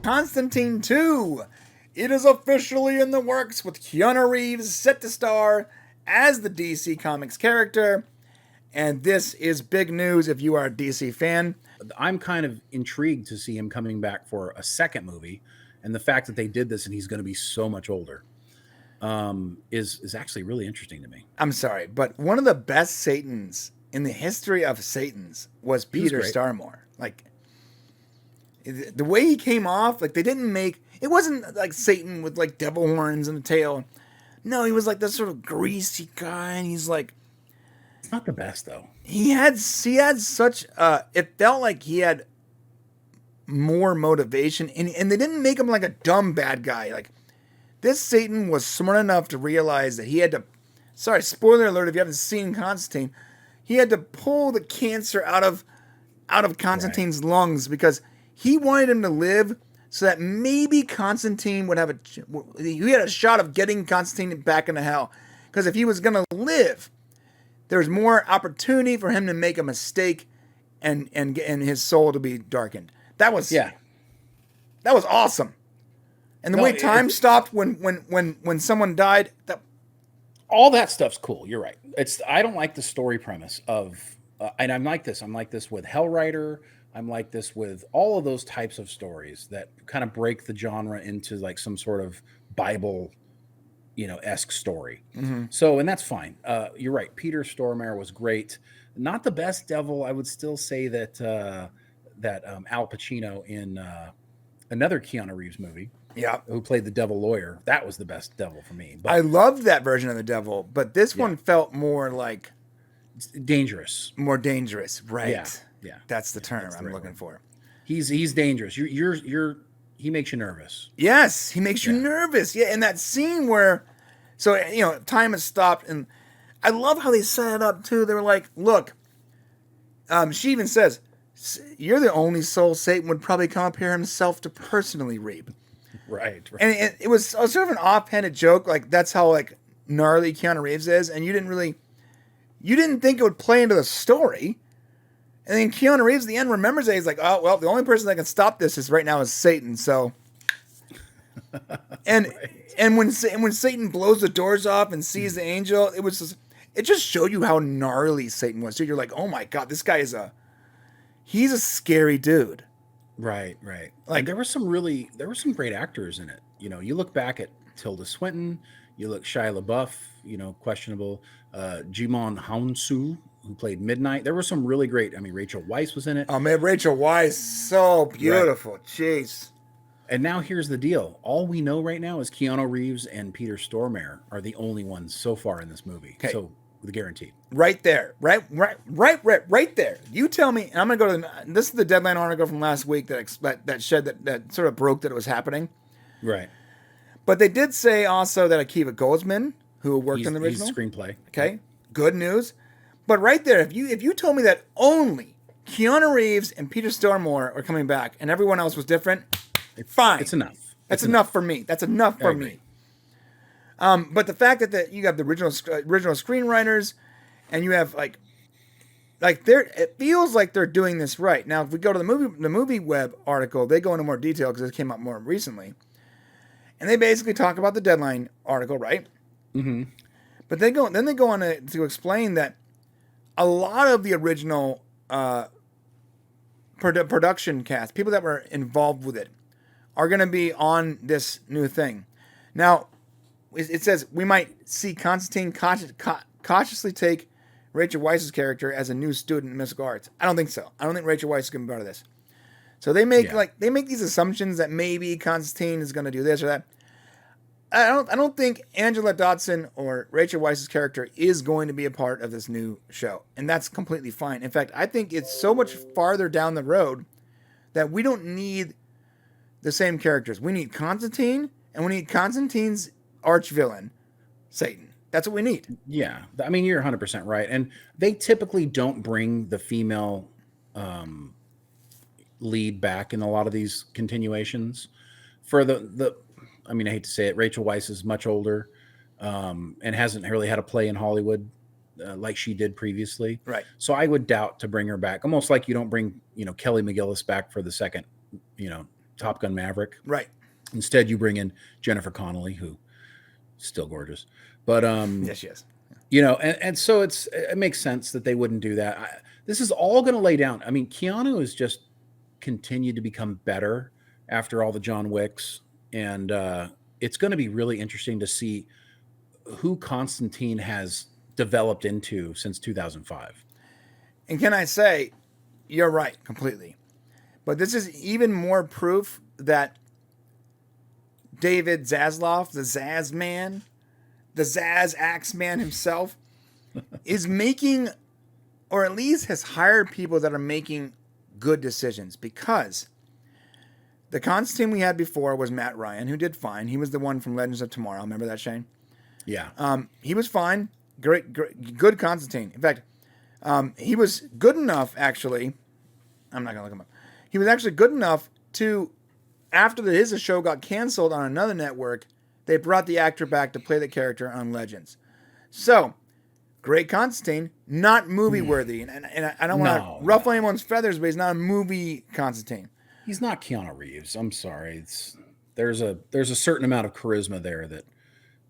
Constantine 2. It is officially in the works, with Keanu Reeves set to star as the DC Comics character. And this is big news if you are a DC fan. I'm kind of intrigued to see him coming back for a second movie. And the fact that they did this and he's going to be so much older is actually really interesting to me. I'm sorry, but one of the best Satans in the history of Satans was Peter Stormare. Like, the way he came off, like, they didn't make... It wasn't like Satan with, like, devil horns and a tail. No, he was like this sort of greasy guy, and he's like... It's not the best, though. He had such... it felt like he had more motivation, and they didn't make him like a dumb bad guy. Like, this Satan was smart enough to realize that he had to... Sorry, spoiler alert if you haven't seen Constantine. He had to pull the cancer out of Constantine's lungs because he wanted him to live so that maybe Constantine would have he had a shot of getting Constantine back into hell. Because if he was going to live, there's more opportunity for him to make a mistake and his soul to be darkened. That was awesome. And the way time stopped when someone died, all that stuff's cool. You're right. I don't like the story premise of, and I'm like this with Hellrider. I'm like this with all of those types of stories that kind of break the genre into like some sort of Bible, esque story. Mm-hmm. So, and that's fine. You're right. Peter Stormare was great. Not the best devil. I would still say that Al Pacino in another Keanu Reeves movie, who played the devil lawyer, that was the best devil for me. But I loved that version of the devil, but this one felt more like dangerous. More dangerous, right? Yeah. That's the term I'm looking for. He's dangerous. He makes you nervous. Yes, he makes you nervous. Yeah, and that scene where, time has stopped, and I love how they set it up too. They were like, "Look," she even says, "You're the only soul Satan would probably come up here himself to personally reap." Right. And it was sort of an offhanded joke, like that's how like gnarly Keanu Reeves is, and you didn't think it would play into the story. And then Keanu Reeves at the end remembers that he's like, "Oh, well, the only person that can stop this is right now is Satan." So, and when Satan blows the doors off and sees the angel, it just showed you how gnarly Satan was. So you're like, "Oh my God, this guy he's a scary dude." Right. Like there were some great actors in it. You look back at Tilda Swinton, you look Shia LaBeouf, questionable, Jimon Hounsou, who played Midnight. There were some really great. I mean, Rachel Weisz was in it. Oh man, Rachel Weisz, so beautiful. Right. Jeez. And now here's the deal. All we know right now is Keanu Reeves and Peter Stormare are the only ones so far in this movie. Okay. So the guaranteed. Right there. Right there. You tell me, and I'm going to go to this is the Deadline article from last week that sort of broke that it was happening. Right. But they did say also that Akiva Goldsman, who worked on the original screenplay. Okay. Good news. But right there, if you told me that only Keanu Reeves and Peter Stormare are coming back and everyone else was different, fine. It's enough. That's enough for me. That's enough for me. But the fact that you have the original screenwriters and you have like it feels like they're doing this right. Now, if we go to the movie web article, they go into more detail because it came out more recently. And they basically talk about the Deadline article, right? Mm-hmm. But they go on to explain that a lot of the original production cast, people that were involved with it, are going to be on this new thing. Now, it says we might see Constantine cautiously take Rachel Weisz's character as a new student in mystical arts. I don't think so. I don't think Rachel Weisz is going to be part of this. So they make these assumptions that maybe Constantine is going to do this or that. I don't think Angela Dodson or Rachel Weisz's character is going to be a part of this new show, and that's completely fine. In fact, I think it's so much farther down the road that we don't need the same characters. We need Constantine, and we need Constantine's arch villain, Satan. That's what we need. Yeah, I mean, you're 100% right, and they typically don't bring the female lead back in a lot of these continuations. For I mean, I hate to say it, Rachel Weisz is much older and hasn't really had a play in Hollywood like she did previously. Right. So I would doubt to bring her back. Almost like you don't bring, Kelly McGillis back for the second, Top Gun Maverick. Right. Instead, you bring in Jennifer Connelly, who still gorgeous, but Yes, she is. you know, and so it makes sense that they wouldn't do that. This is all going to lay down. I mean, Keanu has just continued to become better after all the John Wicks, and it's going to be really interesting to see who Constantine has developed into since 2005. And can I say, you're right completely, but this is even more proof that David Zaslav, the Zaz man, the Zaz Axe man himself, is making, or at least has hired people that are making good decisions, because the Constantine we had before was Matt Ryan, who did fine. He was the one from Legends of Tomorrow. Remember that, Shane? Yeah. He was fine. Great, good Constantine. In fact, he was good enough, actually. I'm not going to look him up. He was actually good enough to, after his show got canceled on another network, they brought the actor back to play the character on Legends. So, great Constantine, not movie worthy. And I don't want to ruffle anyone's feathers, but he's not a movie Constantine. He's not Keanu Reeves. I'm sorry. There's a certain amount of charisma there that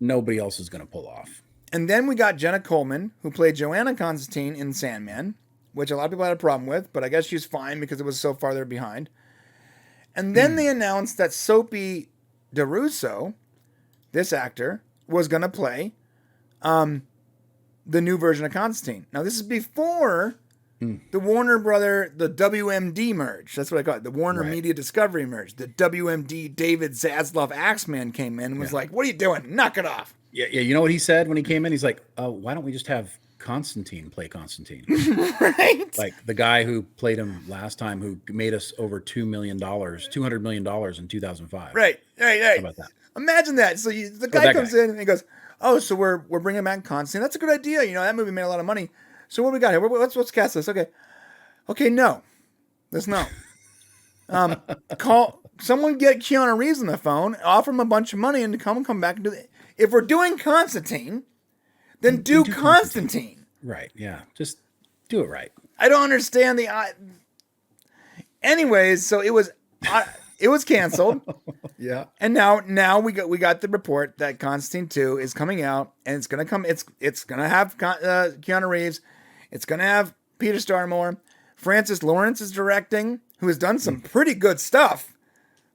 nobody else is going to pull off. And then we got Jenna Coleman, who played Joanna Constantine in Sandman, which a lot of people had a problem with, but I guess she's fine because it was so farther behind. And then they announced that Soapy DeRusso, this actor, was going to play the new version of Constantine. Now, this is before the Warner Brother, the WMD merge. That's what I call it, the Warner Media Discovery merge. The WMD David Zaslav Axeman came in and was like, what are you doing? Knock it off. Yeah. You know what he said when he came in? He's like, why don't we just have Constantine play Constantine? Right? Like the guy who played him last time, who made us over $200 million in 2005. Right. How about that? Imagine that. So the guy comes in and he goes, oh, so we're bringing back Constantine. That's a good idea. You know, that movie made a lot of money. So what we got here? Let's cast this. Okay, no. Let's no. Call someone, get Keanu Reeves on the phone, offer him a bunch of money, and to come back and do it. If we're doing Constantine, then do Constantine. Right, yeah. Just do it right. I don't understand anyways, so it was canceled. Yeah. And now we got the report that Constantine 2 is coming out, and it's gonna come. It's gonna have Keanu Reeves. It's gonna have Peter Stormare. Francis Lawrence is directing, who has done some pretty good stuff.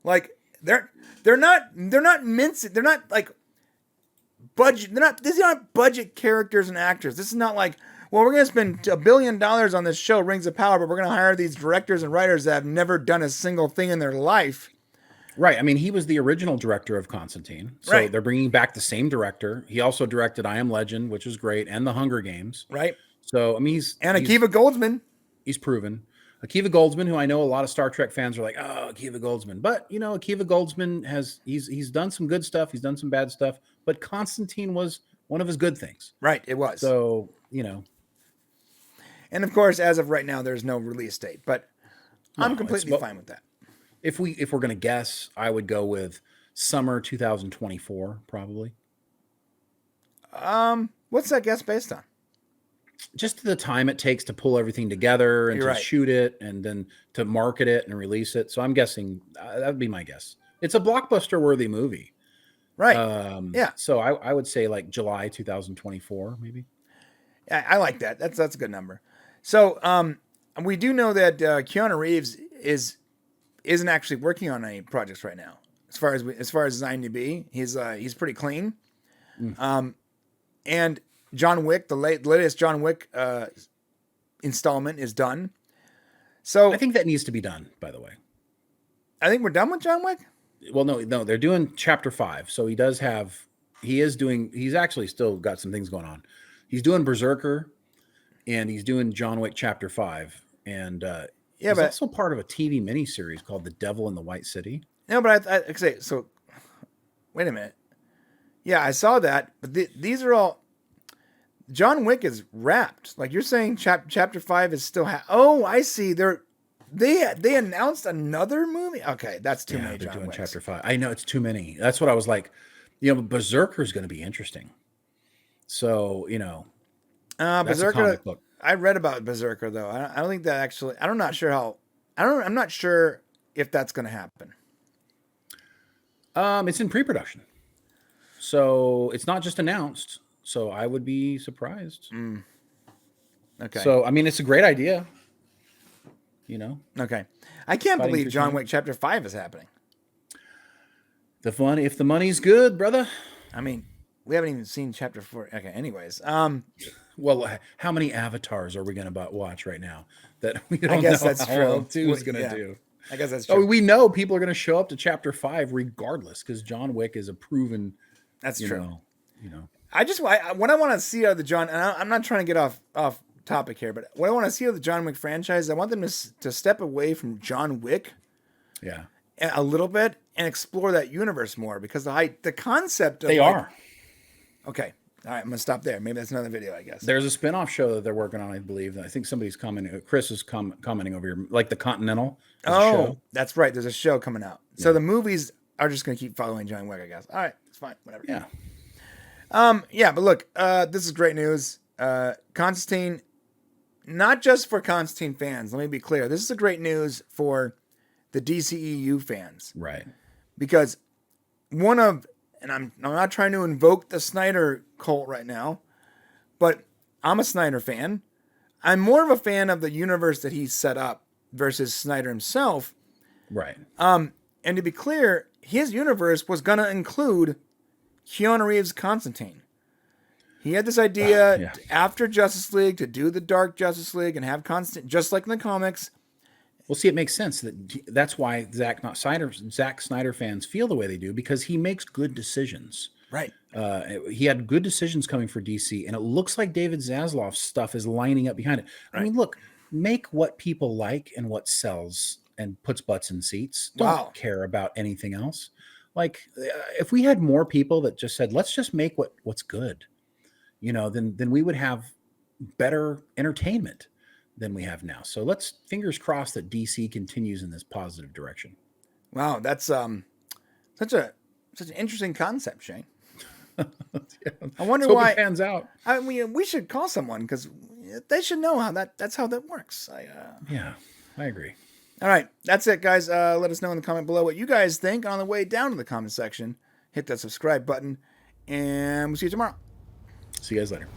Like they're not mincing. They're not like budget. These aren't budget characters and actors. This is not like, well, we're gonna spend $1 billion on this show, Rings of Power, but we're gonna hire these directors and writers that have never done a single thing in their life. Right. I mean, he was the original director of Constantine. So they're bringing back the same director. He also directed I Am Legend, which was great, and The Hunger Games. Right. So, I mean, Akiva Goldsman. He's proven. Akiva Goldsman, who I know a lot of Star Trek fans are like, oh, Akiva Goldsman. But, you know, Akiva Goldsman he's done some good stuff. He's done some bad stuff. But Constantine was one of his good things. Right. It was. So, you know. And, of course, as of right now, there's no release date. But I'm completely fine with that. If we're going to guess, I would go with summer 2024, probably. What's that guess based on? Just the time it takes to pull everything together and You're to shoot it and then to market it and release it. So I'm guessing that would be my guess. It's a blockbuster worthy movie. Right. Yeah. So I would say like July 2024, maybe. I like that. That's a good number. So we do know that Keanu Reeves isn't actually working on any projects right now. As far as his IMDb, he's pretty clean. And John Wick, the latest John Wick installment is done. So I think that needs to be done, by the way. I think we're done with John Wick. Well, no, they're doing chapter 5. So he's actually still got some things going on. He's doing Berserker and he's doing John Wick chapter 5. And he's also part of a TV miniseries called The Devil in the White City. No, but I say, so wait a minute. Yeah, I saw that, but these are all, John Wick is wrapped. Like you're saying chapter 5 is still, oh, I see. They announced another movie. Okay. That's too many. They're John doing Wicks. chapter 5. I know it's too many. That's what I was like, Berserker is going to be interesting. So, Berserker, I read about Berserker though. I don't think that actually, I'm not sure if that's going to happen. It's in pre-production, so it's not just announced. So I would be surprised. Okay. So I mean, it's a great idea. Okay. I can't Fighting believe through John time. Wick Chapter 5 is happening. If the money's good, brother. I mean, we haven't even seen Chapter 4. Okay, anyways. Well, how many avatars are we going to watch right now that we don't I guess know that's how true. well 2 is going to Yeah. do? I guess that's Oh, true. we know people are going to show up to Chapter 5 regardless because John Wick is a proven. That's true. What I want to see out of the John, and I'm not trying to get off topic here, but what I want to see out of the John Wick franchise, I want them to step away from John Wick, Yeah, a little bit and explore that universe more because the concept of they are. Okay. All right, I'm gonna stop there. Maybe that's another video, I guess. There's a spin-off show that they're working on, I believe. I think somebody's commenting. Chris is commenting over here, like the Continental. Oh, that's right. There's a show coming out. So the movies are just gonna keep following John Wick, I guess. All right, it's fine. Whatever. Yeah. Yeah, but look, this is great news. Constantine, not just for Constantine fans. Let me be clear. This is a great news for the DCEU fans Right. because and I'm not trying to invoke the Snyder cult right now, but I'm a Snyder fan. I'm more of a fan of the universe that he set up versus Snyder himself. Right. And to be clear, his universe was going to include Keanu Reeves' Constantine. He had this idea after Justice League to do the Dark Justice League and have Constantine, just like in the comics. Well, see, it makes sense that's why Zack Snyder fans feel the way they do because he makes good decisions. Right. He had good decisions coming for DC, and it looks like David Zaslav's stuff is lining up behind it. Right. I mean, look, make what people like and what sells and puts butts in seats. Don't care about anything else. Like, if we had more people that just said, let's just make what's good, then we would have better entertainment than we have now. So let's fingers crossed that DC continues in this positive direction. Wow, that's such an interesting concept, Shane. I wonder why it pans out. I mean, we should call someone because they should know that's how that works. Yeah, I agree. All right, that's it, guys. Let us know in the comment below what you guys think. On the way down to the comment section, hit that subscribe button, and we'll see you tomorrow. See you guys later.